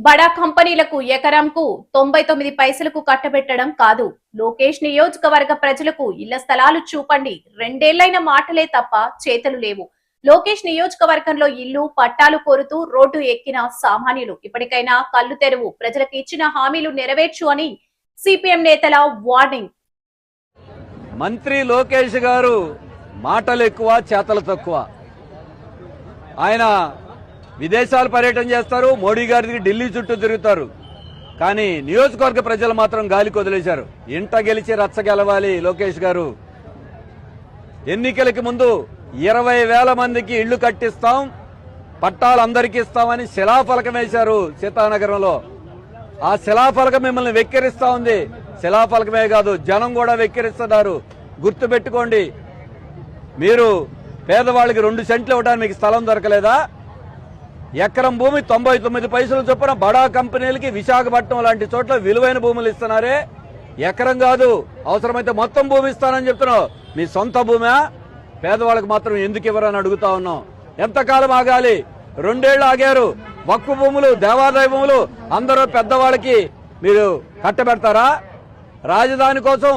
బడా కంపెనీలకు ఎకరంకు 99 పైసలకు కట్టబెట్టడం కాదు. లోకేష్ నియోజకవర్గ ప్రజలకు ఇళ్ల స్థలాలు చూపండి. రెండేళ్లైన మాటలే తప్ప చేతలు లేవు. లోకేష్ నియోజకవర్గంలో ఇల్లు పట్టాలు కోరుతూ రోడ్డు ఎక్కిన సామాన్యులు ఇప్పటికైనా కళ్ళు తెరువు. ప్రజలకు ఇచ్చిన హామీలు నెరవేర్చు అని సిపిఎం నేతల వార్నింగ్. మంత్రి లోకేష్ గారు మాటలు ఎక్కువ, చేతలు తక్కువ. ఆయన విదేశాలు పర్యటన చేస్తారు, మోడీ గారికి ఢిల్లీ చుట్టూ తిరుగుతారు. కానీ నియోజకవర్గ ప్రజలు మాత్రం గాలికి వదిలేశారు. ఇంట గెలిచి రచ్చ గెలవాలి లోకేష్ గారు. ఎన్నికలకి ముందు 20,000 మందికి ఇళ్లు కట్టిస్తాం, పట్టాలు అందరికీ ఇస్తామని శిలాఫలకం వేశారు సీతానగరంలో. ఆ శిలాఫలకం మిమ్మల్ని వెక్కిరిస్తా ఉంది. శిలాఫలకమే కాదు, జనం కూడా వెక్కిరిస్తున్నారు. గుర్తు పెట్టుకోండి. మీరు పేదవాళ్ళకి 2 సెంట్లు ఇవ్వడానికి మీకు స్థలం దొరకలేదా? ఎకరం భూమి 99 పైసలు చొప్పున బడా కంపెనీలకి విశాఖపట్నం లాంటి చోట్ల విలువైన భూములు ఇస్తున్నారే. ఎకరం కాదు, అవసరమైతే మొత్తం భూమి ఇస్తానని చెప్తున్నావు. మీ సొంత భూమా? పేదవాళ్ళకి మాత్రం ఎందుకు ఇవ్వరని అడుగుతా ఉన్నాం. ఎంతకాలం ఆగాలి? 2 ఏళ్లు ఆగారు. వక్ఫ్ భూములు, దేవాదాయ భూములు అందరూ పెద్దవాళ్ళకి మీరు కట్టబెడతారా? రాజధాని కోసం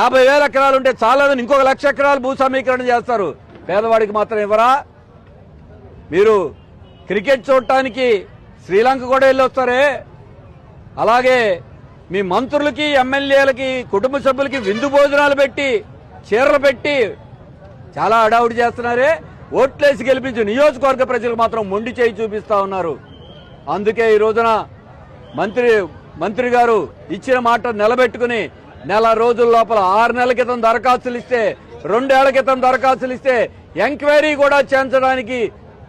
50,000 ఎకరాలు ఉంటే చాలని ఇంకొక 1,00,000 ఎకరాలు భూ సమీకరణ చేస్తారు. పేదవాడికి మాత్రం ఇవ్వరా? మీరు క్రికెట్ చూడటానికి శ్రీలంక కూడా వెళ్ళి వస్తారే. అలాగే మీ మంత్రులకి, ఎమ్మెల్యేలకి, కుటుంబ సభ్యులకి విందు భోజనాలు పెట్టి, చీరలు పెట్టి చాలా హడావుడి చేస్తున్నారే. ఓట్లేసి గెలిపించి నియోజకవర్గ ప్రజలకు మాత్రం మొండి చేయి చూపిస్తా ఉన్నారు. అందుకే ఈ రోజున మంత్రి గారు ఇచ్చిన మాట నిలబెట్టుకుని నెల రోజుల లోపల 6 నెలల క్రితం దరఖాస్తులు ఇస్తే, 2 ఏళ్ల క్రితం దరఖాస్తులు ఇస్తే ఎంక్వైరీ కూడా చేయించడానికి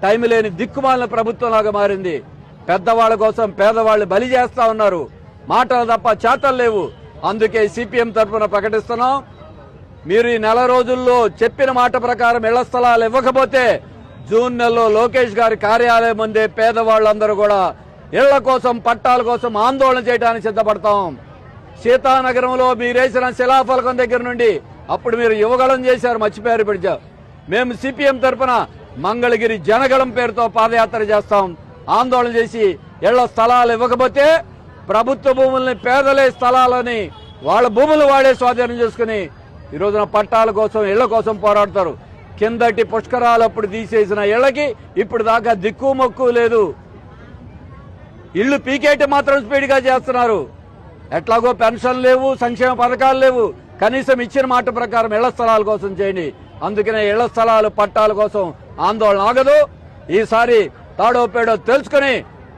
టైం లేని దిక్కుమాలిన ప్రభుత్వంలాగా మారింది. పెద్దవాళ్ల కోసం పేదవాళ్లు బలి చేస్తా ఉన్నారు. మాటలు తప్ప చేతలు లేవు. అందుకే సిపిఎం తరఫున ప్రకటిస్తున్నాం, మీరు ఈ నెల రోజుల్లో చెప్పిన మాట ప్రకారం ఇళ్ల స్థలాలు ఇవ్వకపోతే జూన్ నెలలో లోకేష్ గారి కార్యాలయం ముందే పేదవాళ్లందరూ కూడా ఇళ్ల కోసం, పట్టాల కోసం ఆందోళన చేయడానికి సిద్ధపడతాం. సీతానగరంలో మీరేసిన శిలాఫలకం దగ్గర నుండి అప్పుడు మీరు యువగళం చేశారు, మర్చిపోయారు. ఇప్పుడు మేము సిపిఎం తరఫున మంగళగిరి జనగళం పేరుతో పాదయాత్ర చేస్తాం. ఆందోళన చేసి ఇళ్ల స్థలాలు ఇవ్వకపోతే ప్రభుత్వ భూముల్ని పేదలే స్థలాలని వాళ్ళ భూములు వాడే స్వాధీనం చేసుకుని ఈ రోజున పట్టాల కోసం, ఇళ్ల కోసం పోరాడతారు. కిందటి పుష్కరాలప్పుడు తీసేసిన ఇళ్లకి ఇప్పుడు దాకా దిక్కు మొక్కు లేదు. ఇళ్లు పీకేటి మాత్రం స్పీడ్గా చేస్తున్నారు. ఎట్లాగో పెన్షన్ లేవు, సంక్షేమ పథకాలు లేవు. కనీసం ఇచ్చిన మాట ప్రకారం ఇళ్ల స్థలాల కోసం చేయండి. అందుకనే ఇళ్ల స్థలాలు, పట్టాల కోసం ఆందోళన ఆగదు. ఈసారి తాడో పేడో తెలుసుకుని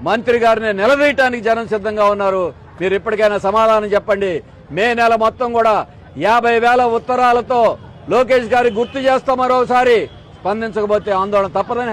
మంత్రి గారిని నిలదీయటానికి జనం సిద్ధంగా ఉన్నారు. మీరు ఇప్పటికైనా సమాధానం చెప్పండి. మే నెల మొత్తం కూడా 50,000 ఉత్తరాలతో లోకేష్ గారి గుర్తు చేస్తాం. మరోసారి స్పందించకపోతే ఆందోళన తప్పదని